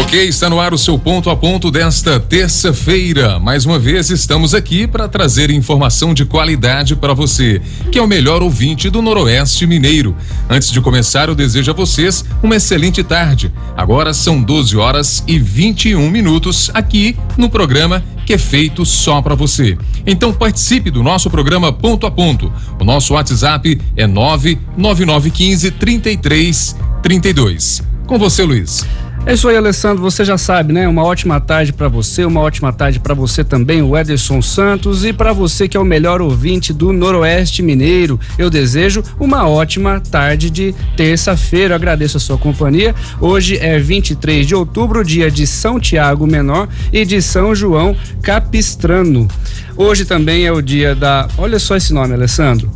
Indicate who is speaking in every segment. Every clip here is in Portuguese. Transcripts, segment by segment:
Speaker 1: Ok, está no ar o seu ponto a ponto desta terça-feira. Mais uma vez estamos aqui para trazer informação de qualidade para você, que é o melhor ouvinte do Noroeste Mineiro. Antes de começar, eu desejo a vocês uma excelente tarde. Agora são 12h21 aqui no programa que é feito só para você. Então participe do nosso programa Ponto a Ponto. O nosso WhatsApp é 99915-3332. Com você, Luiz.
Speaker 2: É isso aí, Alessandro, você já sabe, né? Uma ótima tarde para você, uma ótima tarde para você também, o Ederson Santos, e para você que é o melhor ouvinte do Noroeste Mineiro, eu desejo uma ótima tarde de terça-feira. Eu agradeço a sua companhia. Hoje é 23 de outubro, dia de São Tiago Menor e de São João Capistrano. Hoje também é o dia da, olha só esse nome, Alessandro,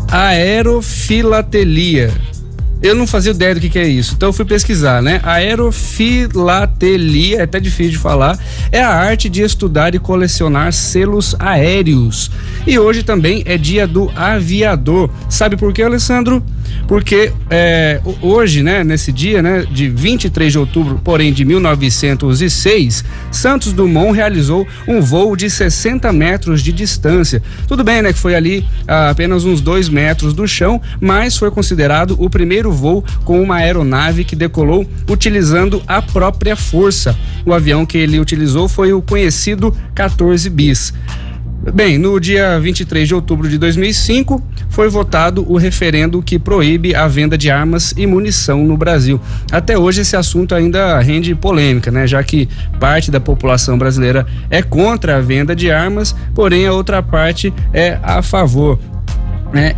Speaker 2: aerofilatelia. Eu não fazia ideia do que é isso, então eu fui pesquisar, né? Aerofilatelia, é até difícil de falar, é a arte de estudar e colecionar selos aéreos. E hoje também é dia do aviador. Sabe por quê, Alessandro? Porque hoje, né, nesse dia, né, de 23 de outubro, porém de 1906, Santos Dumont realizou um voo de 60 metros de distância. Tudo bem, né, que foi ali apenas uns 2 metros do chão, mas foi considerado o primeiro voo com uma aeronave que decolou utilizando a própria força. O avião que ele utilizou foi o conhecido 14 bis. Bem, no dia 23 de outubro de 2005, foi votado o referendo que proíbe a venda de armas e munição no Brasil. Até hoje esse assunto ainda rende polêmica, né? Já que parte da população brasileira é contra a venda de armas, porém a outra parte é a favor.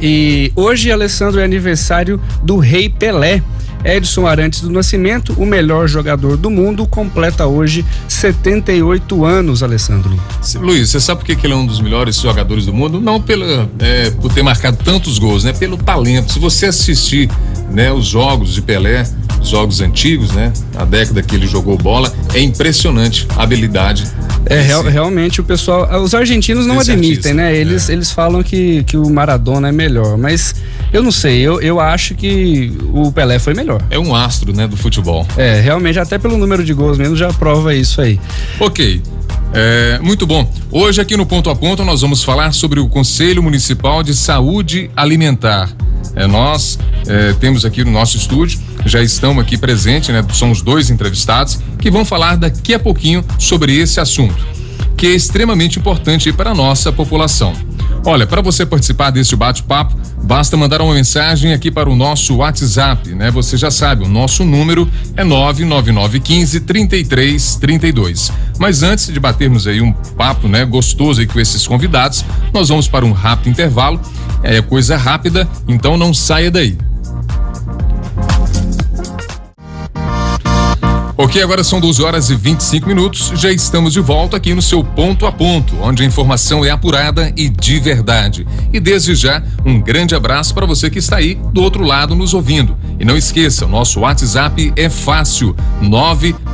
Speaker 2: E hoje, Alessandro, é aniversário do Rei Pelé. Edson Arantes do Nascimento, o melhor jogador do mundo, completa hoje 78 anos, Alessandro.
Speaker 1: Luiz, você sabe por que ele é um dos melhores jogadores do mundo? Não por ter marcado tantos gols, né? Pelo talento. Se você assistir, né, os jogos de Pelé, os jogos antigos, né? A década que ele jogou bola, é impressionante a habilidade.
Speaker 2: Realmente o pessoal, os argentinos não admitem, né? Eles falam que o Maradona é melhor, mas eu não sei, eu acho que o Pelé foi melhor.
Speaker 1: É um astro, né, do futebol.
Speaker 2: Realmente, até pelo número de gols mesmo já prova isso aí.
Speaker 1: Ok, muito bom. Hoje aqui no Ponto a Ponto nós vamos falar sobre o Conselho Municipal de Saúde Alimentar. Nós temos aqui no nosso estúdio, já estão aqui presentes, né? São os 2 entrevistados que vão falar daqui a pouquinho sobre esse assunto, que é extremamente importante para a nossa população. Olha, para você participar deste bate-papo, basta mandar uma mensagem aqui para o nosso WhatsApp, né? Você já sabe, o nosso número é 99915-3332. Mas antes de batermos aí um papo, né, gostoso aí com esses convidados, nós vamos para um rápido intervalo. É coisa rápida, então não saia daí. Ok, agora são 12h25, já estamos de volta aqui no seu Ponto a Ponto, onde a informação é apurada e de verdade. E desde já, um grande abraço para você que está aí do outro lado nos ouvindo. E não esqueça, o nosso WhatsApp é fácil,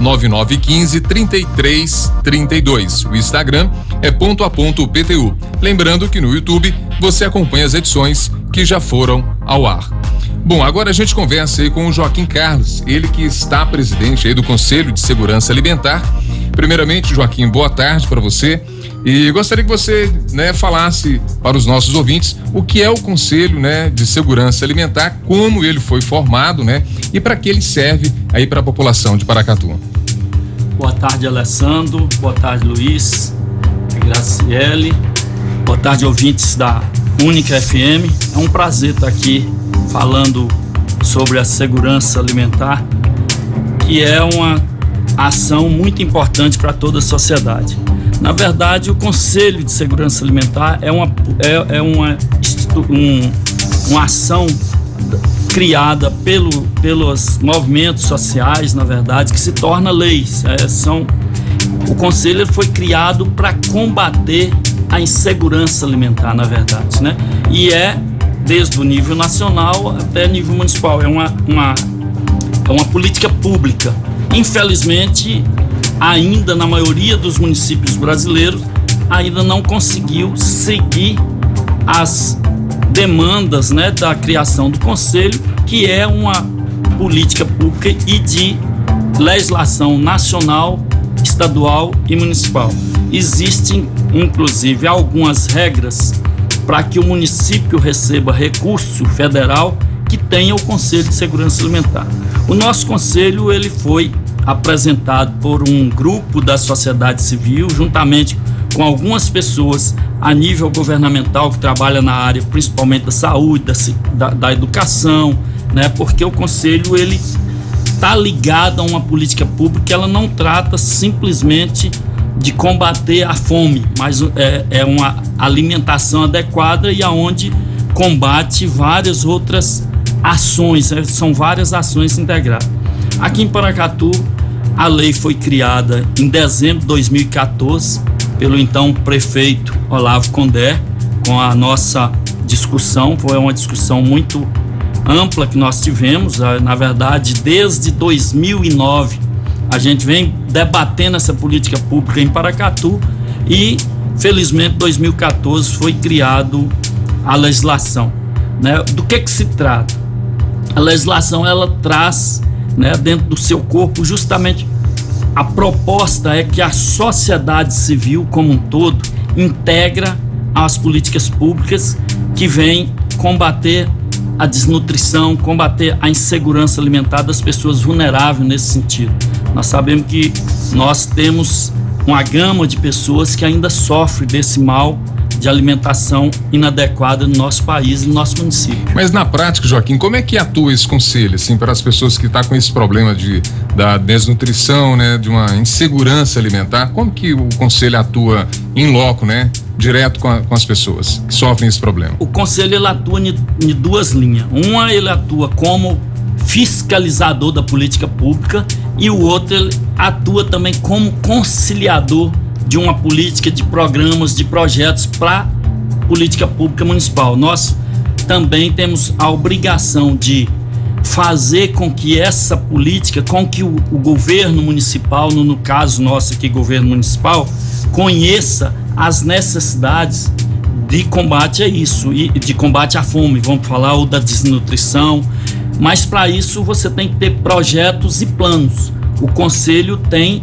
Speaker 1: 99915-3332. O Instagram é Ponto a Ponto PTU. Lembrando que no YouTube você acompanha as edições que já foram ao ar. Bom, agora a gente conversa aí com o Joaquim Carlos, ele que está presidente aí do Conselho de Segurança Alimentar. Primeiramente, Joaquim, boa tarde para você e gostaria que você, né, falasse para os nossos ouvintes o que é o Conselho, né, de Segurança Alimentar, como ele foi formado, né, e para que ele serve aí para a população de Paracatu.
Speaker 3: Boa tarde, Alessandro, boa tarde, Luiz, Graciele, boa tarde, ouvintes da Única FM. É um prazer estar aqui falando sobre a segurança alimentar, que é uma ação muito importante para toda a sociedade. Na verdade, o Conselho de Segurança Alimentar é uma ação criada pelos movimentos sociais, na verdade, que se torna leis. O Conselho foi criado para combater a insegurança alimentar, na verdade, né? E desde o nível nacional até nível municipal. É uma política pública. Infelizmente, ainda na maioria dos municípios brasileiros, ainda não conseguiu seguir as demandas, né, da criação do Conselho, que é uma política pública e de legislação nacional, estadual e municipal. Existem, inclusive, algumas regras para que o município receba recurso federal que tenha o Conselho de Segurança Alimentar. O nosso conselho ele foi apresentado por um grupo da sociedade civil, juntamente com algumas pessoas a nível governamental que trabalha na área principalmente da saúde, da educação, né? Porque o conselho ele está ligado a uma política pública que ela não trata simplesmente de combater a fome, mas é uma alimentação adequada e aonde combate várias outras ações, são várias ações integradas. Aqui em Paracatu, a lei foi criada em dezembro de 2014 pelo então prefeito Olavo Condé, com a nossa discussão, foi uma discussão muito ampla que nós tivemos, na verdade, desde 2009, a gente vem debatendo essa política pública em Paracatu e, felizmente, em 2014 foi criado a legislação, né? Do que se trata? A legislação, ela traz, né, dentro do seu corpo, justamente a proposta é que a sociedade civil como um todo integra as políticas públicas que vêm combater a desnutrição, combater a insegurança alimentar das pessoas vulneráveis nesse sentido. Nós sabemos que nós temos uma gama de pessoas que ainda sofrem desse mal de alimentação inadequada no nosso país e no nosso município.
Speaker 1: Mas na prática, Joaquim, como é que atua esse conselho, assim, para as pessoas que estão com esse problema da desnutrição, né, de uma insegurança alimentar? Como que o conselho atua em loco, né, direto com as pessoas que sofrem esse problema?
Speaker 3: O conselho ele atua em duas linhas. Uma, ele atua como fiscalizador da política pública e o outro, ele atua também como conciliador de uma política, de programas, de projetos para política pública municipal. Nós também temos a obrigação de fazer com que essa política, com que o governo municipal, no caso nosso aqui, governo municipal, conheça as necessidades de combate a isso, e de combate à fome, vamos falar, ou da desnutrição, mas para isso você tem que ter projetos e planos. O conselho tem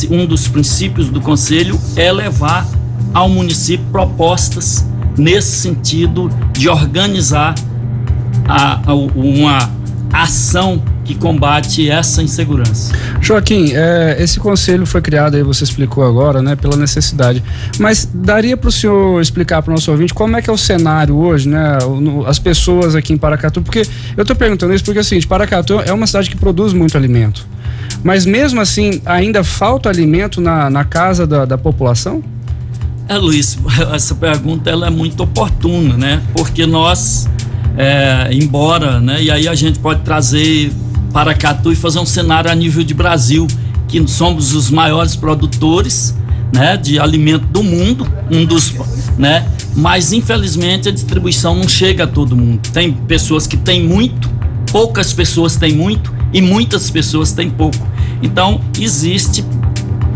Speaker 3: um dos princípios do conselho é levar ao município propostas nesse sentido de organizar uma ação que combate essa insegurança.
Speaker 2: Joaquim, esse conselho foi criado, aí você explicou agora, né, pela necessidade, mas daria para o senhor explicar para o nosso ouvinte como é que é o cenário hoje, né, as pessoas aqui em Paracatu, porque eu estou perguntando isso porque é o seguinte, Paracatu é uma cidade que produz muito alimento, mas mesmo assim ainda falta alimento na casa da população?
Speaker 3: Luiz, essa pergunta ela é muito oportuna, né, porque nós embora, né, e aí a gente pode trazer Paracatu e fazer um cenário a nível de Brasil, que somos os maiores produtores, né, de alimento do mundo, né, mas infelizmente a distribuição não chega a todo mundo. Tem pessoas que têm muito, poucas pessoas têm muito e muitas pessoas têm pouco. Então existe,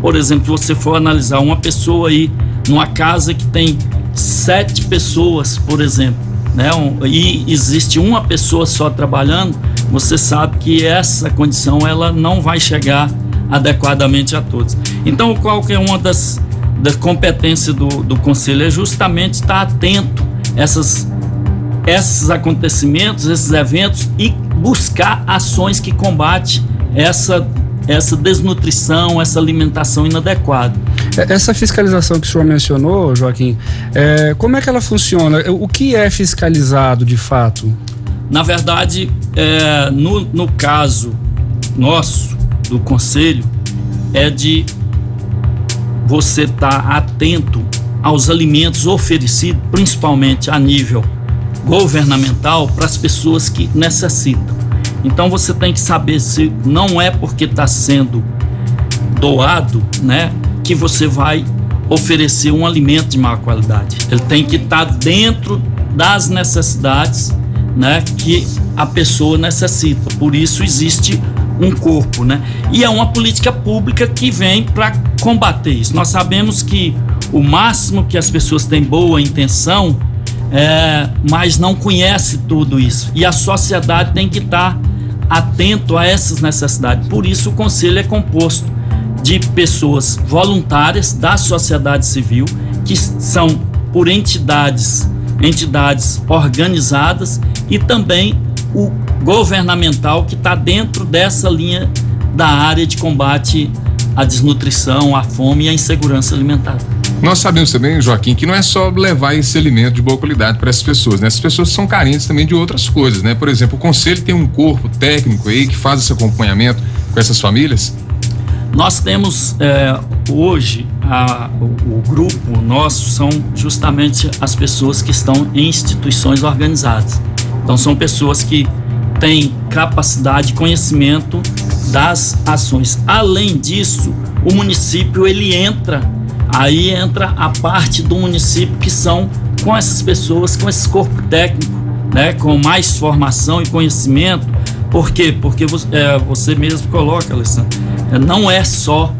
Speaker 3: por exemplo, se você for analisar uma pessoa aí numa casa que tem 7 pessoas, por exemplo, né, e existe uma pessoa só trabalhando, você sabe que essa condição ela não vai chegar adequadamente a todos. Então, qual que é uma das competências do conselho? É justamente estar atento a esses acontecimentos, esses eventos e buscar ações que combatem essa desnutrição, essa alimentação inadequada.
Speaker 2: Essa fiscalização que o senhor mencionou, Joaquim, como é que ela funciona? O que é fiscalizado de fato?
Speaker 3: Na verdade, no caso nosso, do conselho, é de você estar atento aos alimentos oferecidos, principalmente a nível governamental, para as pessoas que necessitam. Então você tem que saber se não é porque está sendo doado, né, que você vai oferecer um alimento de má qualidade. Ele tem que estar dentro das necessidades, né, que a pessoa necessita. Por isso existe um corpo, né? E é uma política pública que vem para combater isso. Nós sabemos que o máximo que as pessoas têm boa intenção, mas não conhece tudo isso. E a sociedade tem que estar atento a essas necessidades. Por isso o conselho é composto de pessoas voluntárias da sociedade civil, que são por entidades organizadas, e também o governamental, que está dentro dessa linha da área de combate à desnutrição, à fome e à insegurança alimentar.
Speaker 1: Nós sabemos também, Joaquim, que não é só levar esse alimento de boa qualidade para essas pessoas, né? Essas pessoas são carentes também de outras coisas, né? Por exemplo, o conselho tem um corpo técnico aí que faz esse acompanhamento com essas famílias?
Speaker 3: Nós temos hoje, o grupo nosso são justamente as pessoas que estão em instituições organizadas. Então são pessoas que têm capacidade, conhecimento das ações. Além disso, o município entra a parte do município que são com essas pessoas, com esse corpo técnico, né, com mais formação e conhecimento. Por quê? Porque você mesmo coloca, Alessandro, não é só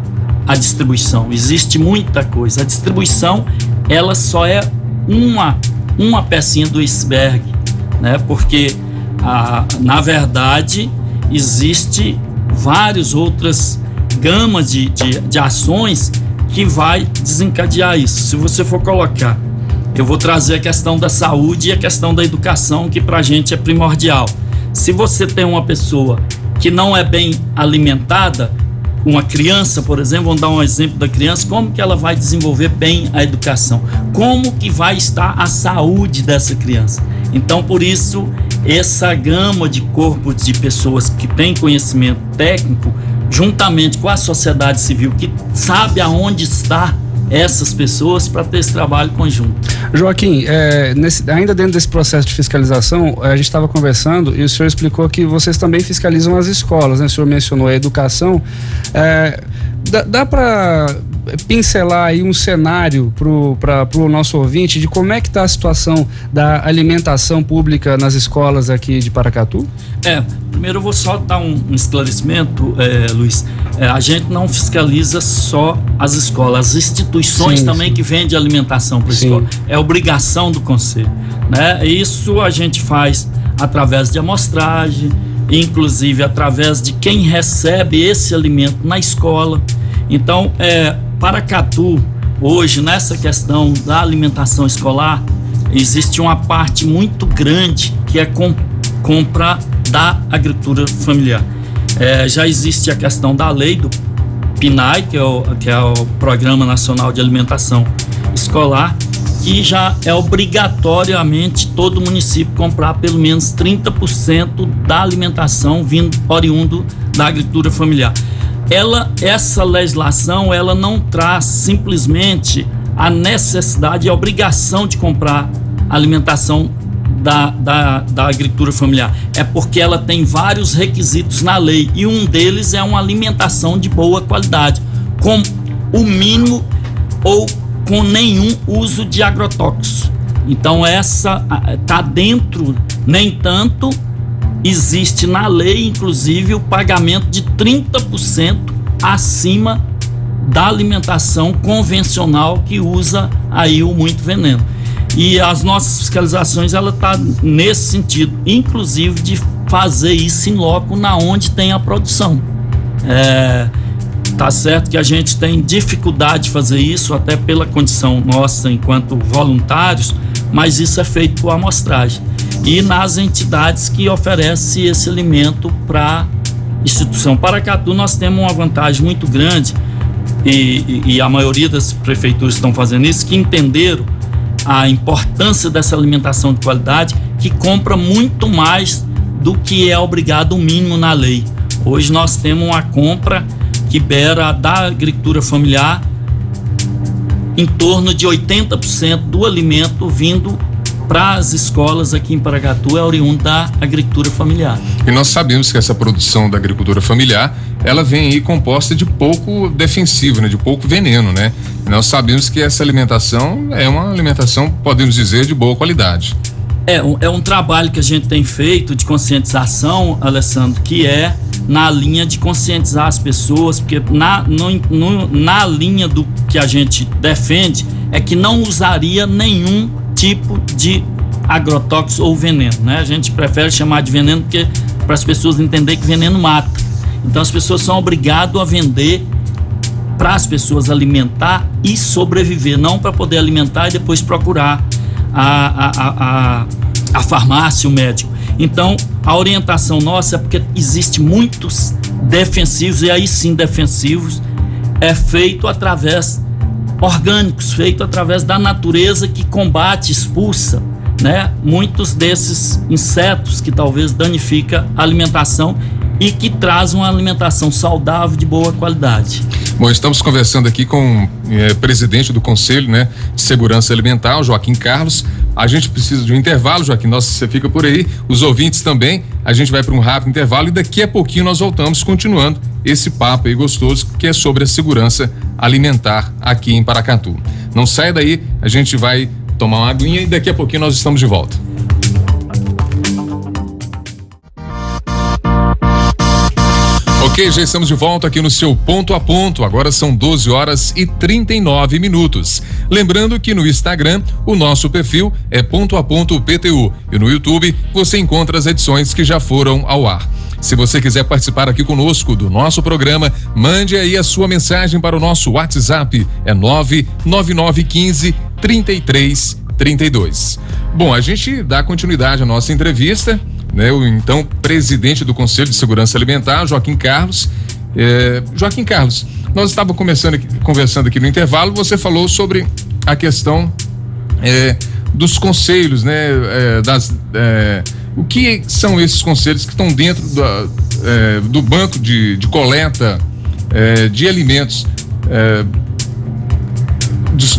Speaker 3: a distribuição, existe muita coisa. A distribuição, ela só é uma pecinha do iceberg, né? Porque na verdade existe várias outras gamas de ações que vai desencadear isso. Se você for colocar, eu vou trazer a questão da saúde e a questão da educação, que pra gente é primordial. Se você tem uma pessoa que não é bem alimentada, uma criança, por exemplo, vamos dar um exemplo da criança, como que ela vai desenvolver bem a educação? Como que vai estar a saúde dessa criança? Então, por isso, essa gama de corpos de pessoas que têm conhecimento técnico, juntamente com a sociedade civil, que sabe aonde está essas pessoas, para ter esse trabalho conjunto.
Speaker 2: Joaquim, ainda dentro desse processo de fiscalização, a gente estava conversando e o senhor explicou que vocês também fiscalizam as escolas, né? O senhor mencionou a educação. Dá para pincelar aí um cenário para o nosso ouvinte de como é que está a situação da alimentação pública nas escolas aqui de Paracatu?
Speaker 3: Primeiro eu vou só dar um esclarecimento, Luiz. A gente não fiscaliza só as escolas, as instituições também que vendem alimentação para a escola. É obrigação do conselho, né? Isso a gente faz através de amostragem, inclusive através de quem recebe esse alimento na escola. Então, Paracatu, hoje, nessa questão da alimentação escolar, existe uma parte muito grande que é compra da agricultura familiar. Já existe a questão da lei do PNAE, que é o Programa Nacional de Alimentação Escolar, que já é obrigatoriamente todo município comprar pelo menos 30% da alimentação oriundo da agricultura familiar. Essa legislação, ela não traz simplesmente a necessidade e a obrigação de comprar alimentação da agricultura familiar. É porque ela tem vários requisitos na lei, e um deles é uma alimentação de boa qualidade, com o mínimo ou com nenhum uso de agrotóxicos. Então essa está dentro, nem tanto. Existe na lei, inclusive, o pagamento de 30% acima da alimentação convencional, que usa aí o muito veneno. E as nossas fiscalizações, ela está nesse sentido, inclusive de fazer isso em loco, na onde tem a produção. Tá certo que a gente tem dificuldade de fazer isso, até pela condição nossa enquanto voluntários, mas isso é feito por amostragem. E nas entidades que oferecem esse alimento para a instituição. Paracatu, nós temos uma vantagem muito grande, e a maioria das prefeituras estão fazendo isso, que entenderam a importância dessa alimentação de qualidade, que compra muito mais do que é obrigado o mínimo na lei. Hoje nós temos uma compra que beira da agricultura familiar em torno de 80% do alimento vindo para as escolas aqui em Paracatu é oriundo da agricultura familiar.
Speaker 1: E nós sabemos que essa produção da agricultura familiar, ela vem aí composta de pouco defensivo, né? De pouco veneno, né? Nós sabemos que essa alimentação é uma alimentação, podemos dizer, de boa qualidade.
Speaker 3: É um trabalho que a gente tem feito de conscientização, Alessandro, que é na linha de conscientizar as pessoas, porque na linha do que a gente defende é que não usaria nenhum tipo de agrotóxico ou veneno, né? A gente prefere chamar de veneno porque para as pessoas entenderem que veneno mata. Então as pessoas são obrigadas a vender para as pessoas alimentar e sobreviver, não para poder alimentar e depois procurar a farmácia, o médico. Então a orientação nossa é porque existe muitos defensivos, e aí sim defensivos é feito através orgânicos, feito através da natureza, que combate, expulsa, né, muitos desses insetos que talvez danifica a alimentação e que traz uma alimentação saudável de boa qualidade.
Speaker 1: Bom, estamos conversando aqui com o presidente do Conselho, né, de Segurança Alimentar, Joaquim Carlos. A gente precisa de um intervalo, Joaquim, você fica por aí, os ouvintes também. A gente vai para um rápido intervalo e daqui a pouquinho nós voltamos continuando esse papo aí gostoso que é sobre a segurança alimentar aqui em Paracatu. Não saia daí, a gente vai tomar uma aguinha e daqui a pouquinho nós estamos de volta. Ok, já estamos de volta aqui no seu Ponto a Ponto. Agora são 12h39. Lembrando que no Instagram o nosso perfil é Ponto a Ponto PTU e no YouTube você encontra as edições que já foram ao ar. Se você quiser participar aqui conosco do nosso programa, mande aí a sua mensagem para o nosso WhatsApp, é 99915-3332. Bom, a gente dá continuidade à nossa entrevista, né? O então presidente do Conselho de Segurança Alimentar, Joaquim Carlos. Joaquim Carlos, nós estávamos conversando aqui no intervalo, você falou sobre a questão dos conselhos, né? O que são esses conselhos que estão dentro do banco de coleta de alimentos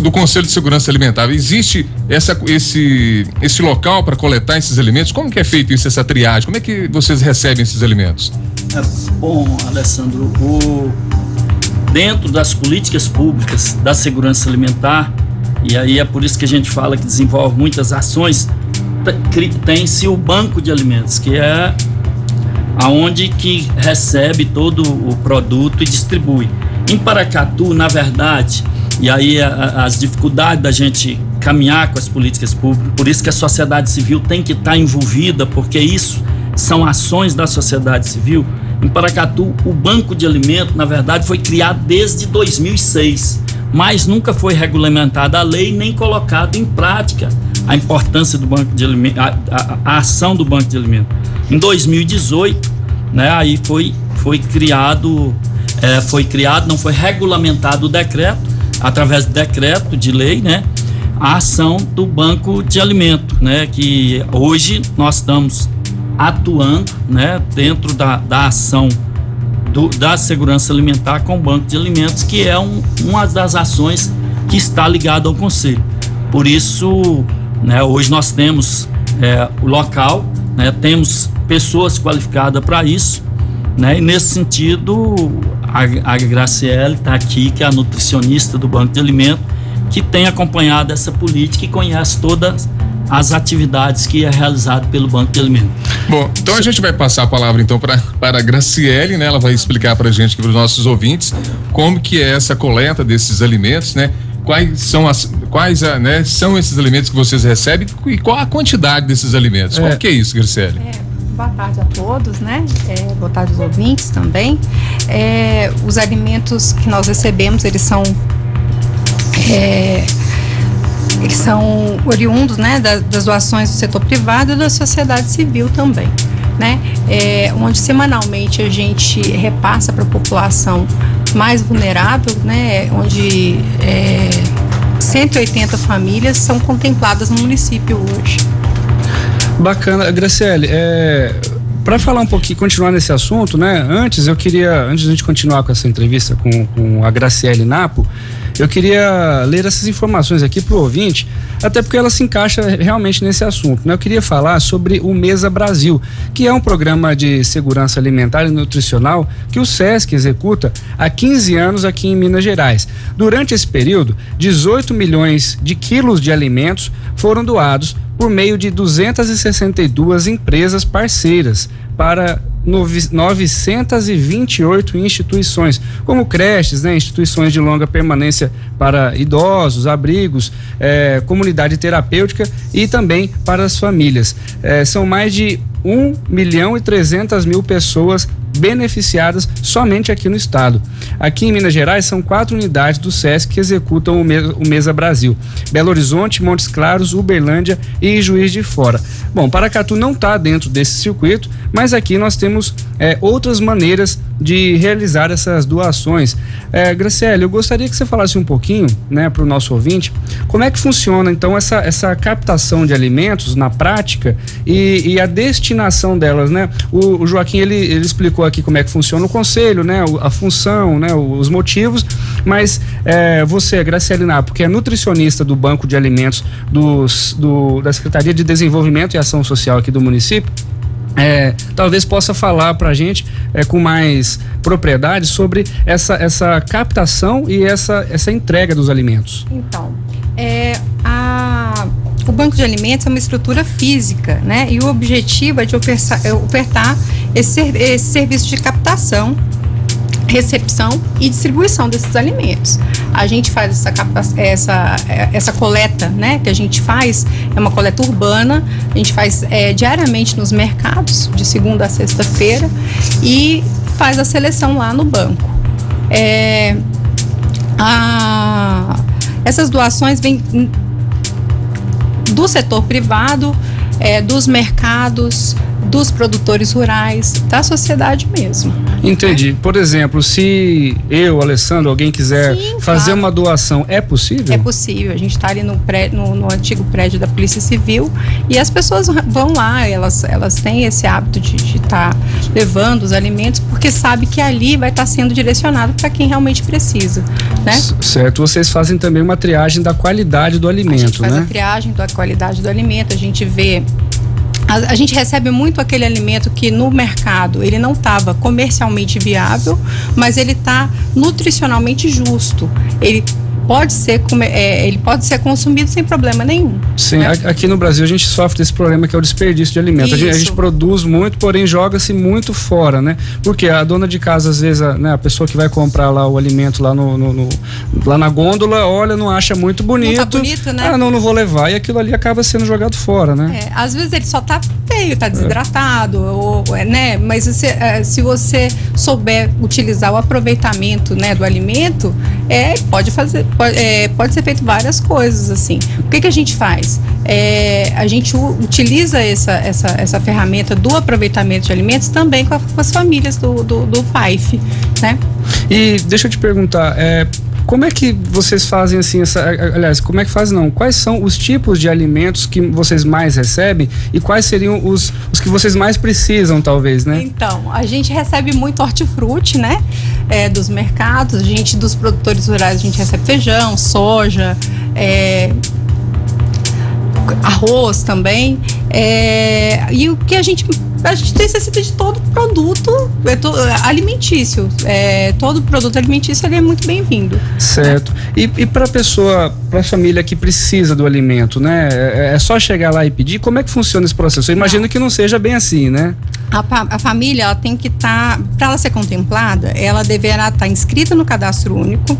Speaker 1: do Conselho de Segurança Alimentar? Existe esse local para coletar esses alimentos? Como que é feito isso, essa triagem? Como é que vocês recebem esses alimentos?
Speaker 3: Bom, Alessandro, dentro das políticas públicas da segurança alimentar, e aí é por isso que a gente fala que desenvolve muitas ações, tem-se o banco de alimentos, que é aonde que recebe todo o produto e distribui. Em Paracatu, na verdade, e aí as dificuldades da gente caminhar com as políticas públicas, por isso que a sociedade civil tem que estar envolvida, porque isso são ações da sociedade civil. Em Paracatu, o banco de alimentos, na verdade, foi criado desde 2006, mas nunca foi regulamentada a lei nem colocado em prática a importância do banco de alimentos, a ação do banco de alimentos. Em 2018, né, aí foi criado, não foi regulamentado o decreto, através do decreto de lei, né, a ação do banco de alimento, né, que hoje nós estamos atuando, né, dentro da ação da segurança alimentar com o banco de alimentos, que é uma das ações que está ligada ao Conselho. Por isso, né, hoje nós temos o local, né, temos pessoas qualificadas para isso, né, e nesse sentido a Graciele está aqui, que é a nutricionista do Banco de Alimentos, que tem acompanhado essa política e conhece todas as atividades que é realizado pelo Banco de Alimentos.
Speaker 1: Bom, então a gente vai passar a palavra então para a Graciele, né? Ela vai explicar para a gente, para os nossos ouvintes, como que é essa coleta desses alimentos, né? Quais são esses alimentos que vocês recebem e qual a quantidade desses alimentos? Como que é isso, Graciele?
Speaker 4: Boa tarde a todos, né? Boa tarde aos ouvintes também. Os alimentos que nós recebemos, eles são oriundos, né, das doações do setor privado e da sociedade civil também, né? Onde semanalmente a gente repassa para a população mais vulnerável, né? Onde 180 famílias são contempladas no município hoje.
Speaker 2: Bacana, Graciele, para falar um pouquinho, continuar nesse assunto, né? Antes de a gente continuar com essa entrevista com a Graciele Napo, eu queria ler essas informações aqui para o ouvinte, até porque ela se encaixa realmente nesse assunto, né? Eu queria falar sobre o Mesa Brasil, que é um programa de segurança alimentar e nutricional que o SESC executa há 15 anos aqui em Minas Gerais. Durante esse período, 18 milhões de quilos de alimentos foram doados por meio de 262 empresas parceiras para 928 instituições, como creches, né, instituições de longa permanência para idosos, abrigos, comunidade terapêutica e também para as famílias. São mais de 1.300.000 pessoas beneficiadas somente aqui no estado. Aqui em Minas Gerais são 4 unidades do SESC que executam o Mesa Brasil: Belo Horizonte, Montes Claros, Uberlândia e Juiz de Fora. Bom, Paracatu não está dentro desse circuito, mas aqui nós temos outras maneiras de realizar essas doações. Graciele, eu gostaria que você falasse um pouquinho, né, para o nosso ouvinte, como é que funciona então essa captação de alimentos na prática e a destinação delas, né? O Joaquim ele explicou aqui como é que funciona o conselho, né, a função, né, os motivos, mas você, Graciele Napo, que é nutricionista do Banco de Alimentos da Secretaria de Desenvolvimento e Ação Social aqui do município, talvez possa falar para a gente com mais propriedade sobre essa captação e essa entrega dos alimentos.
Speaker 4: Então, o Banco de Alimentos é uma estrutura física, né? E o objetivo é de ofertar esse serviço de captação, recepção e distribuição desses alimentos. A gente faz essa coleta, né, que a gente faz, é uma coleta urbana, a gente faz diariamente nos mercados, de segunda a sexta-feira, e faz a seleção lá no banco. Essas doações vêm do setor privado, dos mercados, dos produtores rurais, da sociedade mesmo.
Speaker 2: Entendi. Por exemplo, se eu, Alessandro, alguém quiser fazer uma doação, é possível?
Speaker 4: É possível. A gente está ali no antigo prédio da Polícia Civil e as pessoas vão lá, elas têm esse hábito de estar levando os alimentos porque sabe que ali vai estar sendo direcionado para quem realmente precisa, né?
Speaker 2: Certo. Vocês fazem também uma triagem da qualidade do alimento, né? A gente
Speaker 4: faz a triagem da qualidade do alimento, a gente vê. A gente recebe muito aquele alimento que no mercado ele não estava comercialmente viável, mas ele está nutricionalmente justo. Ele pode ser consumido sem problema nenhum.
Speaker 2: Sim, né? Aqui no Brasil a gente sofre desse problema que é o desperdício de alimento. A gente produz muito, porém joga-se muito fora, né? Porque a dona de casa, às vezes, a pessoa que vai comprar lá o alimento lá lá na gôndola, olha, não acha muito bonito.
Speaker 4: Não tá bonito, né?
Speaker 2: Não vou levar, e aquilo ali acaba sendo jogado fora, né?
Speaker 4: Às vezes ele só tá feio, tá desidratado, né? Mas se você souber utilizar o aproveitamento, né, do alimento, pode ser feito várias coisas, assim. O que a gente faz? A gente utiliza essa ferramenta do aproveitamento de alimentos também com as famílias do PAIF, né?
Speaker 2: E deixa eu te perguntar, como é que vocês fazem assim, aliás, como é que fazem não? Quais são os tipos de alimentos que vocês mais recebem e quais seriam os que vocês mais precisam, talvez, né?
Speaker 4: Então, a gente recebe muito hortifruti, né? Dos mercados, dos produtores rurais, a gente recebe feijão, soja, arroz também, e o que a gente necessita de todo produto alimentício, todo produto alimentício ele é muito bem-vindo.
Speaker 2: Certo. Né? E para a família que precisa do alimento, né? É só chegar lá e pedir? Como é que funciona esse processo? Eu imagino que não seja bem assim, né?
Speaker 4: A família, ela tem que estar, para ela ser contemplada, ela deverá estar inscrita no cadastro único,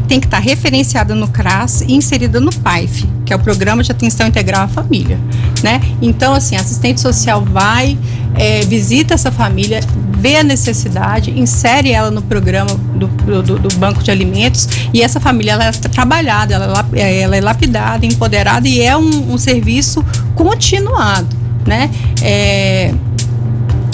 Speaker 4: tem que estar referenciada no CRAS e inserida no PAIF, que é o Programa de Atenção Integral à Família, né? Então, assim, a assistente social vai, visita essa família, vê a necessidade, insere ela no programa do Banco de Alimentos, e essa família, ela é trabalhada, ela é lapidada, empoderada, e é um serviço continuado, né?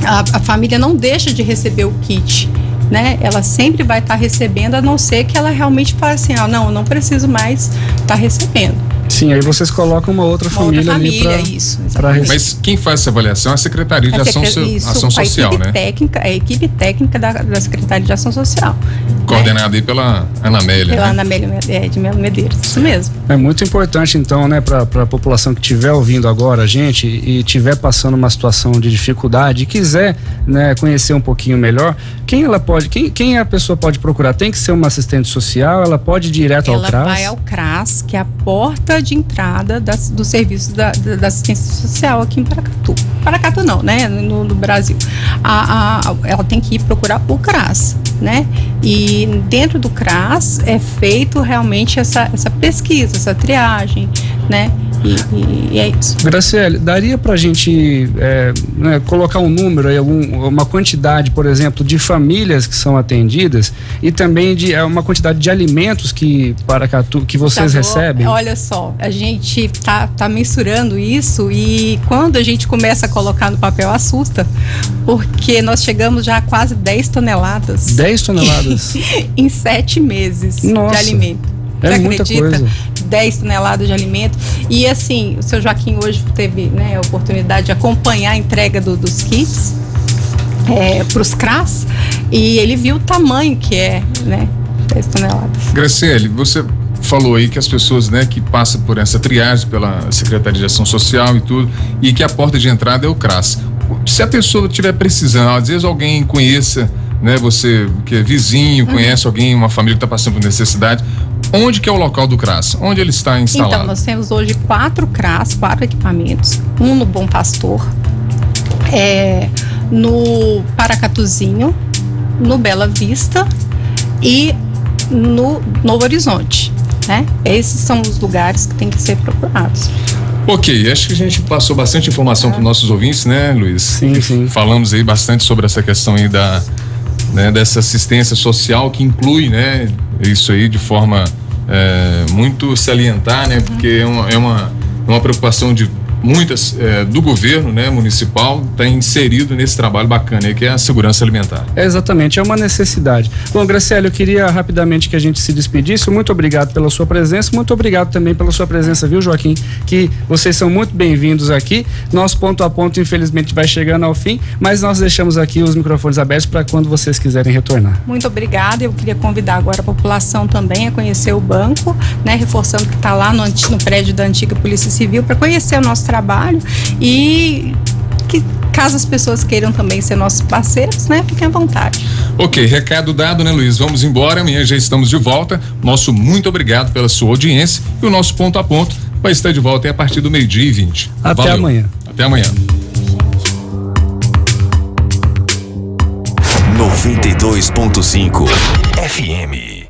Speaker 4: A família não deixa de receber o kit, né? Ela sempre vai estar recebendo, a não ser que ela realmente fale assim, não preciso mais estar recebendo.
Speaker 2: Sim, aí vocês colocam uma outra família ali para receber.
Speaker 1: Mas quem faz essa avaliação é a Secretaria de Ação Social, né?
Speaker 4: A equipe técnica da Secretaria de Ação Social.
Speaker 1: Coordenada aí pela Ana Amélia.
Speaker 4: Pela Ana Amélia de Melo Medeiros, isso mesmo.
Speaker 2: É muito importante, então, né, para a população que estiver ouvindo agora a gente e estiver passando uma situação de dificuldade e quiser, né, conhecer um pouquinho melhor, quem a pessoa pode procurar? Tem que ser uma assistente social? Ela pode ir direto ao CRAS?
Speaker 4: Ela vai ao CRAS, que é a porta de entrada do serviço da assistência social aqui em Paracatu. Paracatu não, né? No Brasil. Ela tem que ir procurar o CRAS, né? E dentro do CRAS é feito realmente essa pesquisa, essa triagem, né? E é isso.
Speaker 2: Graciele, daria pra gente colocar um número aí, uma quantidade, por exemplo, de famílias que são atendidas e também de uma quantidade de alimentos que Paracatu, que vocês recebem?
Speaker 4: Olha só, a gente tá mensurando isso e quando a gente começa a colocar no papel assusta, porque nós chegamos já a quase 10 toneladas.
Speaker 2: 10 toneladas?
Speaker 4: Em 7 meses. Nossa, de alimento. Você
Speaker 2: muita
Speaker 4: acredita?
Speaker 2: Coisa.
Speaker 4: 10 toneladas de alimento. E assim, o seu Joaquim hoje teve, né, a oportunidade de acompanhar a entrega dos kits para os CRAS e ele viu o tamanho que é, né, 10 toneladas.
Speaker 1: Graciele, você falou aí que as pessoas, né, que passam por essa triagem pela Secretaria de Ação Social e tudo, e que a porta de entrada é o CRAS. Se a pessoa estiver precisando, às vezes alguém conheça, né, você que é vizinho, conhece alguém, uma família que está passando por necessidade, onde que é o local do CRAS? Onde ele está instalado?
Speaker 4: Então, nós temos hoje 4 CRAS, 4 equipamentos, um no Bom Pastor, no Paracatuzinho, no Bela Vista e no Novo Horizonte, né? Esses são os lugares que têm que ser procurados.
Speaker 1: Ok, acho que a gente passou bastante informação para os nossos ouvintes, né, Luiz?
Speaker 2: Sim.
Speaker 1: Falamos aí bastante sobre essa questão aí dessa assistência social que inclui, né, isso aí de forma muito salientar, né, porque é uma preocupação de muitas do governo, né, municipal, está inserido nesse trabalho bacana aí, que é a segurança alimentar.
Speaker 2: Exatamente, é uma necessidade. Bom, Graciele, eu queria rapidamente que a gente se despedisse. Muito obrigado pela sua presença, muito obrigado também pela sua presença, viu, Joaquim? Que vocês são muito bem-vindos aqui. Nosso ponto a ponto, infelizmente, vai chegando ao fim, mas nós deixamos aqui os microfones abertos para quando vocês quiserem retornar.
Speaker 4: Muito obrigada. Eu queria convidar agora a população também a conhecer o banco, né, reforçando que está lá no prédio da antiga Polícia Civil, para conhecer o nosso trabalho e que caso as pessoas queiram também ser nossos parceiros, né, fiquem à vontade.
Speaker 1: Ok, recado dado, né, Luiz? Vamos embora, amanhã já estamos de volta. Nosso muito obrigado pela sua audiência e o nosso ponto a ponto vai estar de volta a partir do 12:20.
Speaker 2: Até
Speaker 1: Valeu.
Speaker 2: amanhã.
Speaker 1: Até amanhã.
Speaker 5: 92.5 FM.